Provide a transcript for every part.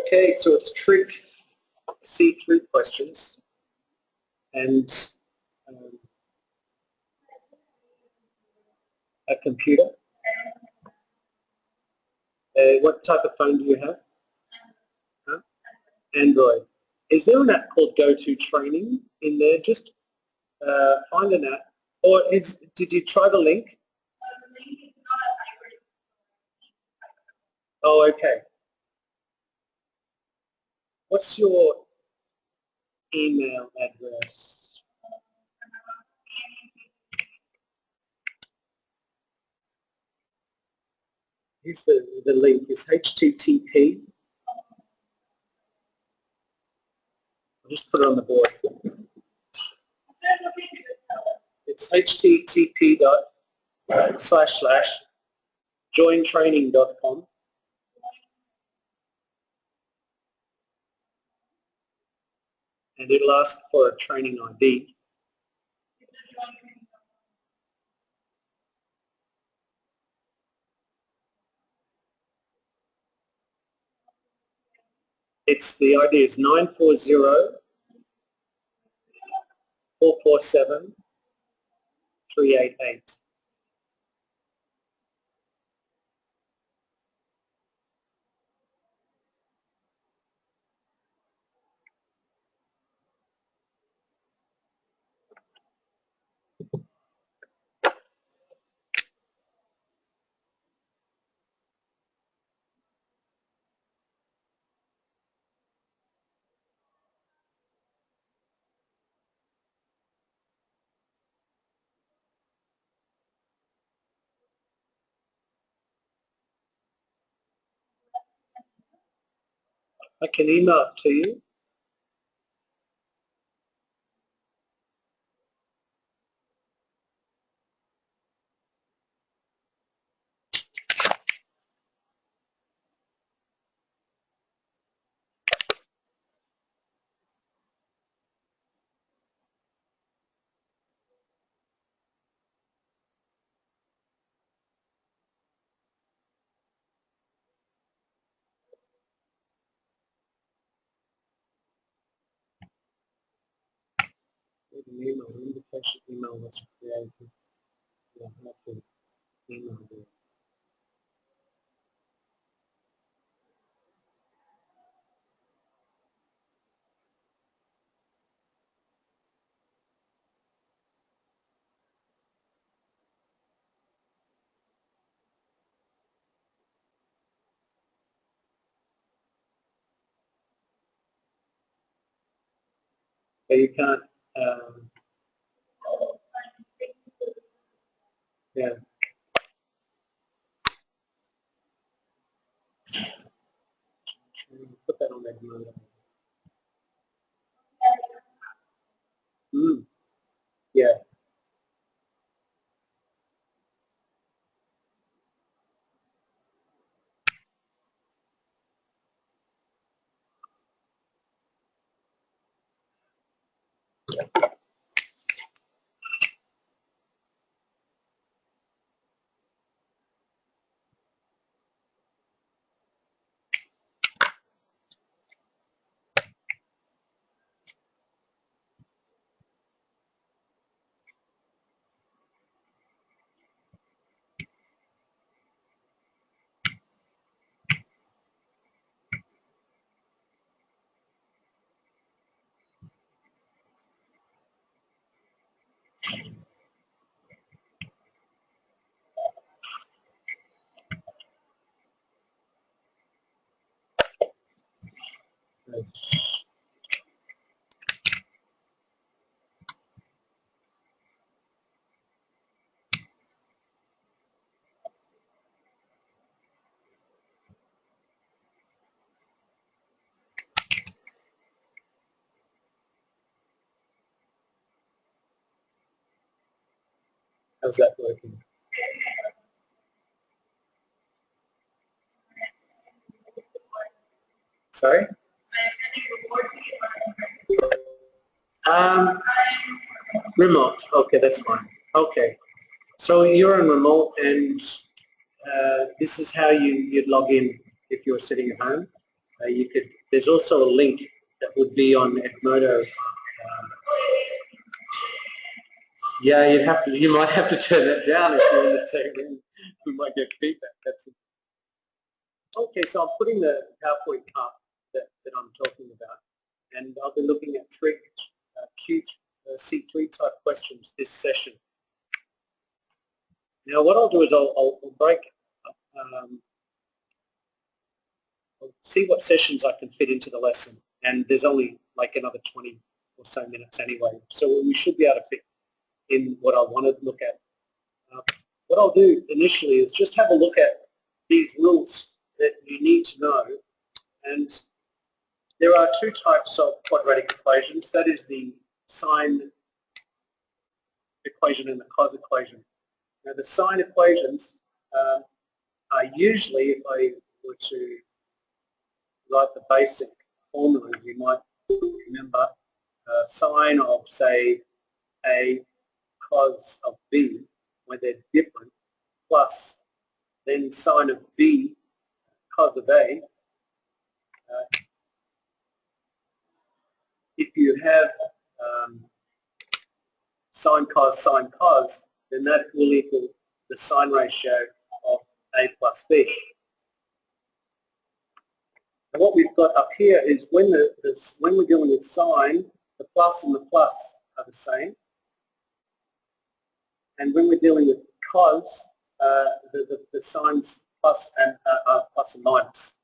Okay, so it's trig C3 questions, and a computer. What type of phone do you have? Huh? Android. Is there an app called Go To Training in there? Just find an app. Or did you try the link? Oh, okay. What's your email address? Here's the link. It's HTTP. I'll just put it on the board. It's http://jointraining.com. And it'll ask for a training ID. The ID is 940-447-388. I can email it to you. An email, invitation email was created. Yeah, I have to email there. But you can't, yeah. Put that on that email. Yeah. Right. How's that working? Sorry? Remote. Okay, that's fine. Okay. So you're on remote, and this is how you'd log in if you're sitting at home. There's also a link that would be on Edmodo. Yeah, you might have to turn that down if you're in the same room. We might get feedback. That's it. Okay, so I'm putting the PowerPoint up that I'm talking about, and I'll be looking at trig C3 type questions this session. Now, what I'll do is I'll break up, I'll see what sessions I can fit into the lesson, and there's only like another 20 or so minutes anyway, so we should be able to fit in what I want to look at. What I'll do initially is just have a look at these rules that you need to know, and there are two types of quadratic equations. That is the sine equation and the cos equation. Now the sine equations are usually, if I were to write the basic formulas, you might remember sine of, say, A cos of B, when they're different, plus then sine of B cos of A. If you have sine cos, then that will equal the sine ratio of A plus B. And what we've got up here is when we're dealing with sine, the plus and the plus are the same. And when we're dealing with cos, the signs plus and minus.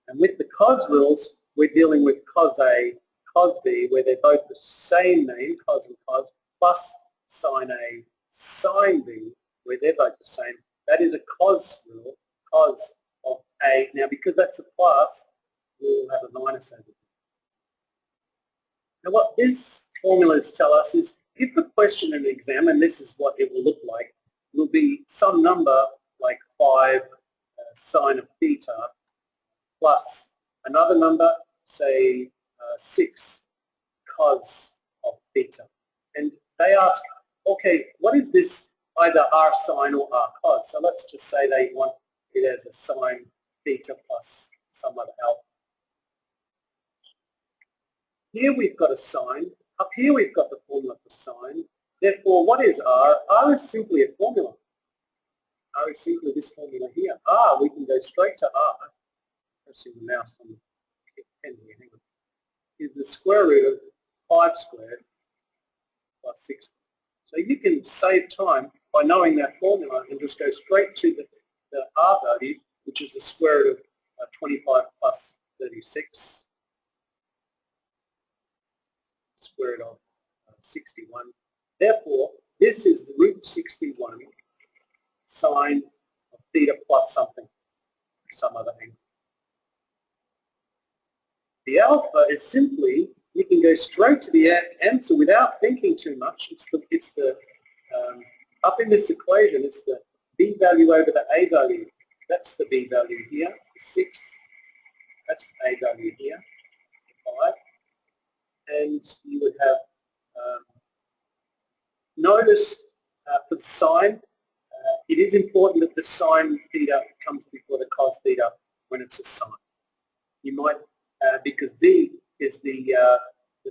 And with the cos rules, we're dealing with cos A, cos B, where they're both the same name, cos and cos, plus sine A, sine B, where they're both the same. That is a cos rule, cos of A. Now, because that's a plus, we'll have a minus over it. Now, what these formulas tell us is if the question in the exam, and this is what it will look like, will be some number like 5 sine of theta plus another number, say 6 cos of theta. And they ask, okay, what is this either r sine or r cos? So let's just say they want it as a sine theta plus some other alpha. Here we've got a sine. Up here we've got the formula for sine. Therefore, what is r? R is simply a formula. R is simply this formula here. R, we can go straight to r. Pressing the mouse on the pen here, hang on. Is the square root of 5 squared plus 6. So you can save time by knowing that formula and just go straight to the r value, which is the square root of 25 plus 36, square root of 61. Therefore, this is root 61 sine of theta plus something, some other angle. The alpha is simply, you can go straight to the answer without thinking too much. It's the up in this equation, it's the b value over the a value. That's the b value here, 6. That's the a value here, 5. And you would have, notice for the sine, it is important that the sine theta comes before the cos theta when it's a sine. You might, because b is the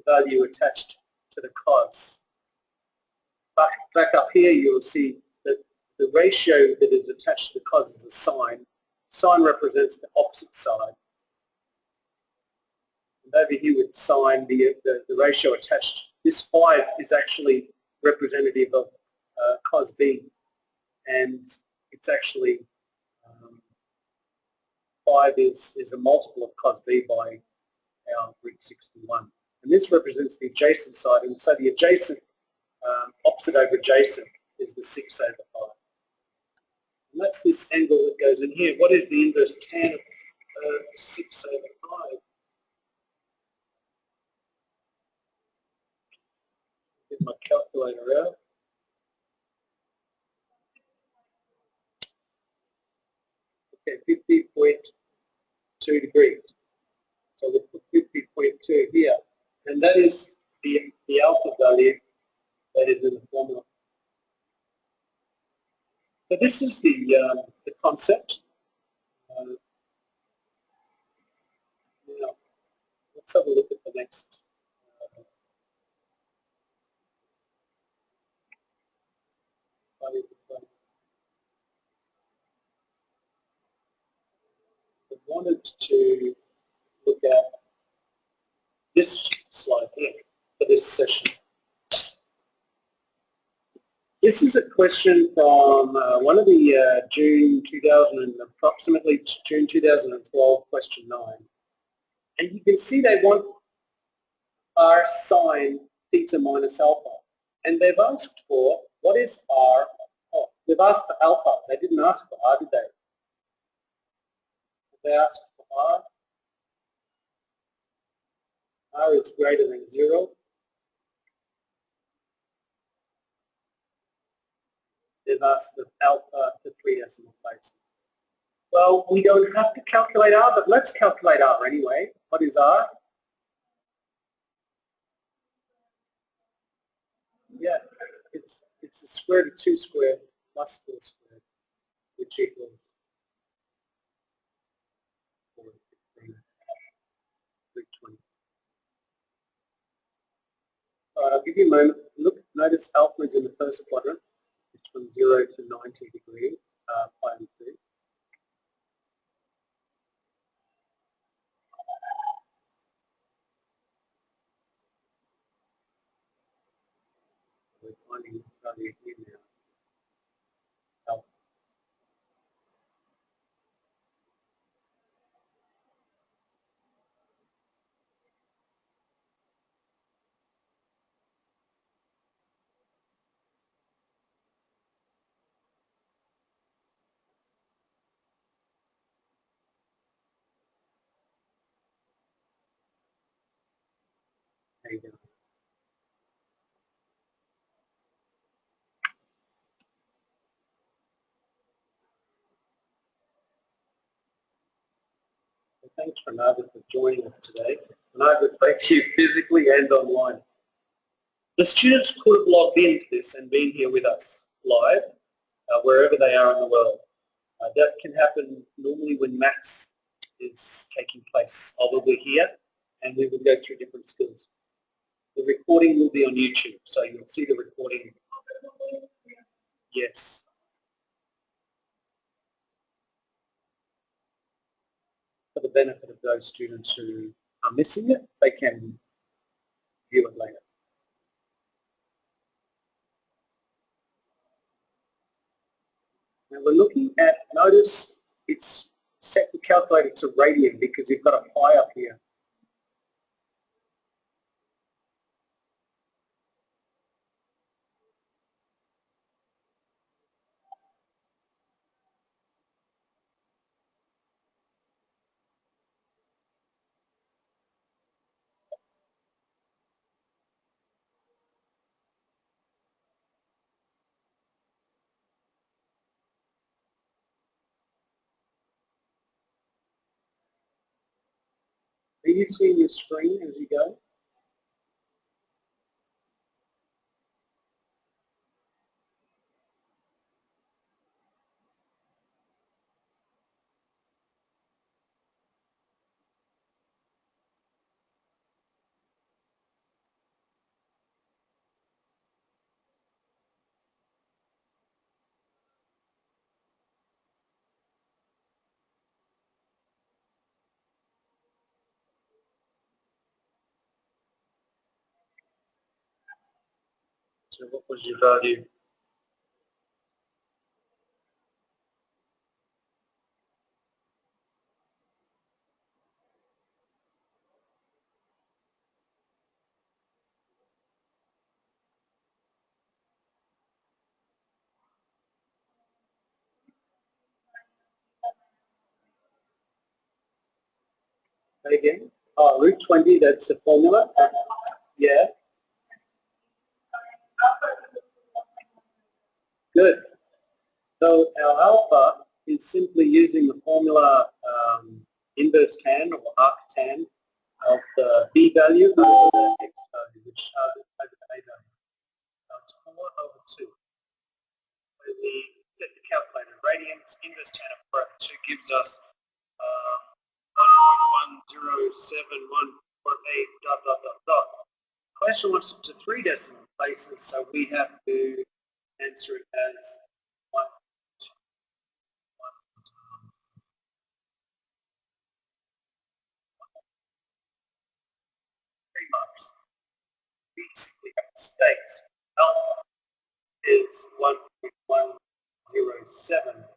value attached to the cos. But back up here you'll see that the ratio that is attached to the cos is a sine. Sine represents the opposite side. And over here with sine, the ratio attached, this 5 is actually representative of cos b, and it's actually 5 is a multiple of cos b by our root 61. And this represents the adjacent side, and so the adjacent, opposite over adjacent, is the 6 over 5. And that's this angle that goes in here. What is the inverse tan of 6 over 5? Get my calculator out. Okay, 50.2 degrees. So we'll put 50.2 here, and that is the alpha value that is in the formula. So this is the concept. Let's have a look at the next. I wanted to look at this slide here for this session. This is a question from one of the June 2000 and approximately June 2012 question 9. And you can see they want R sine theta minus alpha. And they've asked for, what is R? Oh, they've asked for alpha. They didn't ask for R, did they? They asked for R. R is greater than 0. They've asked for alpha to 3 decimal places. Well, we don't have to calculate R, but let's calculate R anyway. What is R? Yeah, it's the square root of 2 squared plus 4 squared, which equals 320. All right, I'll give you a moment. Look, notice alpha is in the first quadrant. It's from 0 to 90 degrees, pi and 2. We're finding the value here now. Alpha. There you go. Well, thanks, Renata, for joining us today. Renata, thank you physically and online. The students could have logged into this and been here with us live, wherever they are in the world. That can happen normally when maths is taking place. Although we're here and we will go through different skills. The recording will be on YouTube, so you'll see the recording. Yes. For the benefit of those students who are missing it, they can view it later. Now we're looking at, notice it's set to calculate it to radian because you've got a pi up here. Are you seeing your screen as you go? So what was your value? Say again? Oh, root 20, that's the formula? Yeah. Good. So our alpha is simply using the formula inverse tan or arctan of the b value over the x value, which over the a value. So it's 4 over 2. When we set the calculator, radians inverse tan of 4 over 2 gives us 1.1071 8, dot, dot, dot, dot. Question wants it to 3 decimal places, so we have to answer it as 1, 3 marks. We basically have to state alpha is 1.107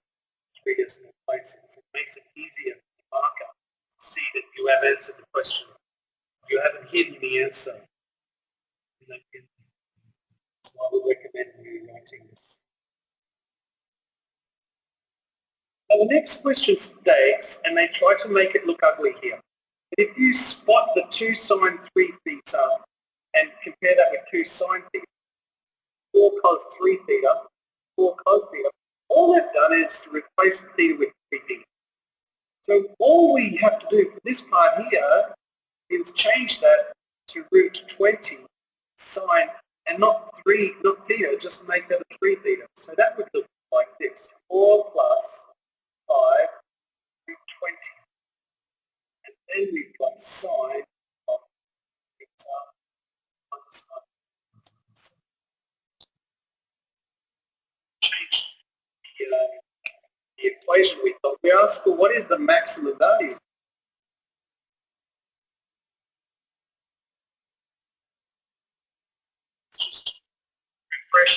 3 decimal places. It makes it easier for the marker to see that you have answered the question. You haven't hidden the answer. So I would recommend you writing this. Now the next question states, and they try to make it look ugly here. But if you spot the 2 sine 3 theta and compare that with 2 sine theta, 4 cos 3 theta, 4 cos theta, all they've done is to replace the theta with 3 theta. So all we have to do for this part here is change that to root 20 sine, and not theta, just make that a 3 theta. So that would look like this, 4 plus 5 root 20. And then we've got sine of theta minus 9. Change the equation we thought. We asked for what is the maximum value.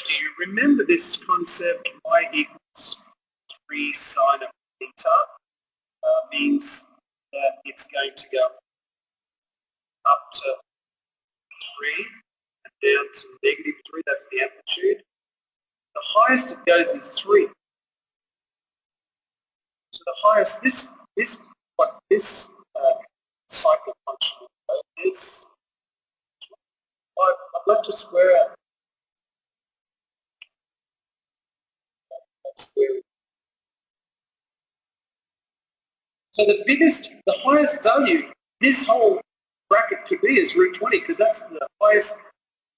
Do you remember this concept, y equals 3 sine of theta means that it's going to go up to 3 and down to negative 3, that's the amplitude. The highest it goes is 3. So the highest, this cycle function is, I'd love to square out. So the highest value this whole bracket could be is root 20, because that's the highest.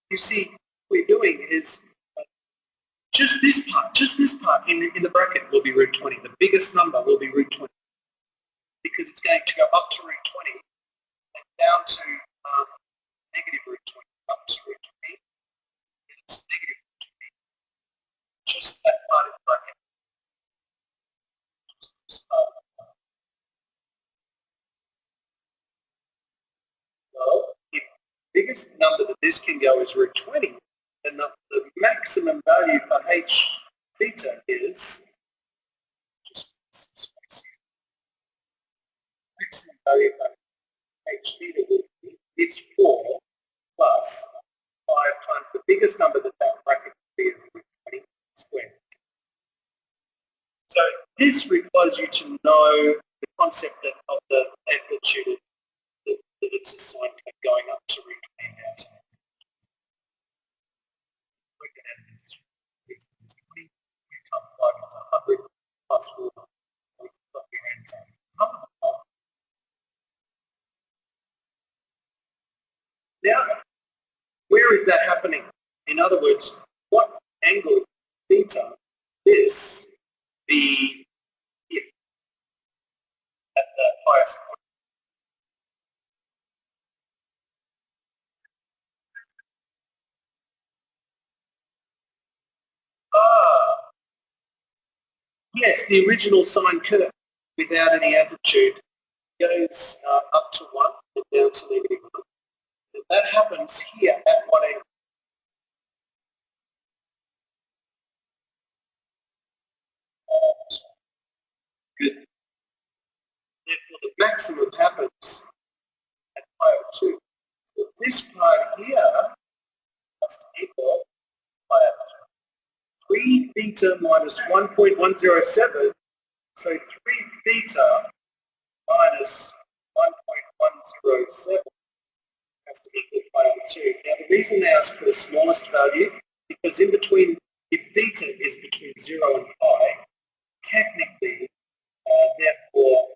You see, what we're doing is just this part in the bracket will be root 20. The biggest number will be root 20, because it's going to go up to root 20 and down to negative root 20, up to root 20, and it's negative root 20. Just that part of the bracket. Well, if the biggest number that this can go is root 20, then the maximum value for h theta is, maximum value for h theta is 4 plus 5 times the biggest number that bracket would be is root 20 squared. So this requires you to know the concept of the amplitude, that it's a sine curve going up to root 20 and down to 20 times 5 is 100 plus 4. Now, where is that happening? In other words, what angle theta is the here at the highest point? Yes, the original sine curve without any amplitude goes up to 1 and down to negative 1. And that happens here at what angle? Good. Therefore, the maximum happens at pi over 2. But this part here must equal pi over 2. 3 theta minus 1.107, so 3 theta minus 1.107 has to equal pi over 2. Now the reason they ask for the smallest value, because in between, if theta is between 0 and pi, technically, therefore,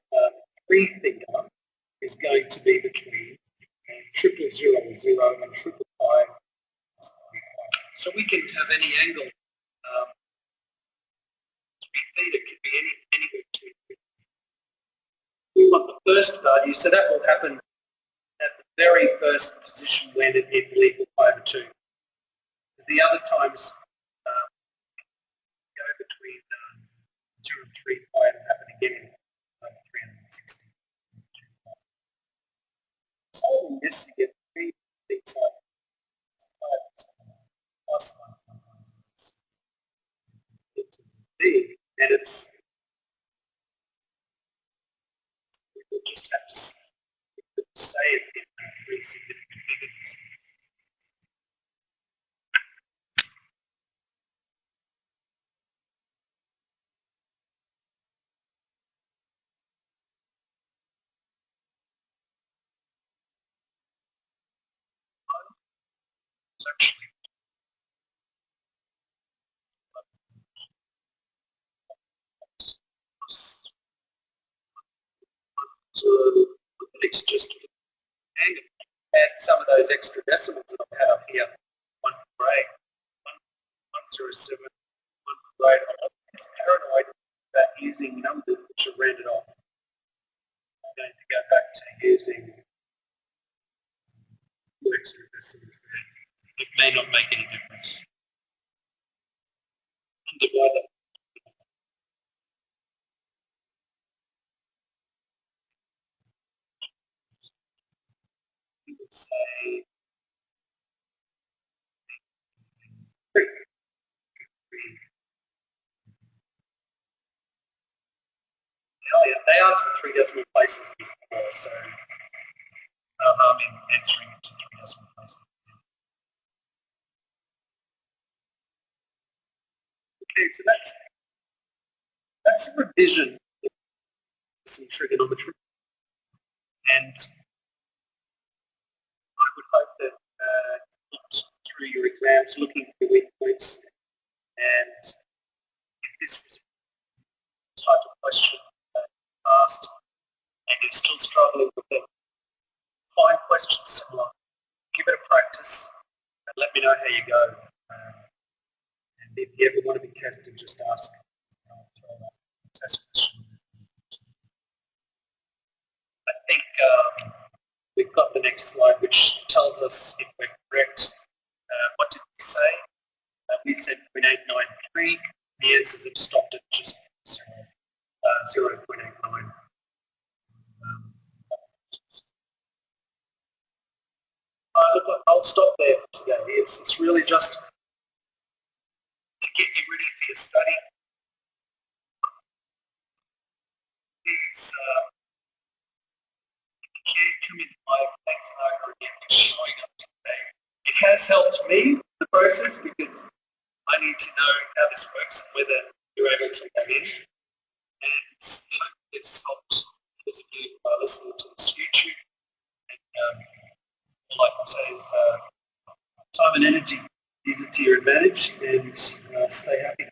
3 theta is going to be between triple 0 and 0 and triple pi. So we can have any angle. 3 theta can be anywhere between. We want the first value, so that will happen at the very first position when it equal pi over 2. The other times go between 2 and 3 pi and happen again in 360. Solving this, you get 3 things like plus 1 b, and it's we just have to say it in 3 significant figures. Actually, so it's just and some of those extra decimals that I've had up here, 1 for 8, 107, 1 for 8. I'm just paranoid about using numbers which are rounded off. I'm going to go back to using 2 extra decimals there. It may not make any difference. Divide that. We would say 3. Oh yeah, they asked for 3 decimal places before, so no harm in answering it to 3 decimal places. Okay, so that's a revision of some trigonometry, and I would hope that through your exams looking for weak points, and if this was a type of question asked and you're still struggling with it, find questions similar, give it a practice, and let me know how you go. And if you ever want to be tested, just ask. Test question. I think we've got the next slide, which tells us if we're correct. What did we say? We said 0.893. The answers have stopped at just 0.89. Look, I'll stop there for today. It's really just to get you ready for your study. It's you can't come in my thanks over again for showing up today. It has helped me, the process, because I need to know how this works and whether you're able to log in. And it's helped those of you who are listening to this YouTube. And all I can say is time and energy, use it to your advantage and stay happy.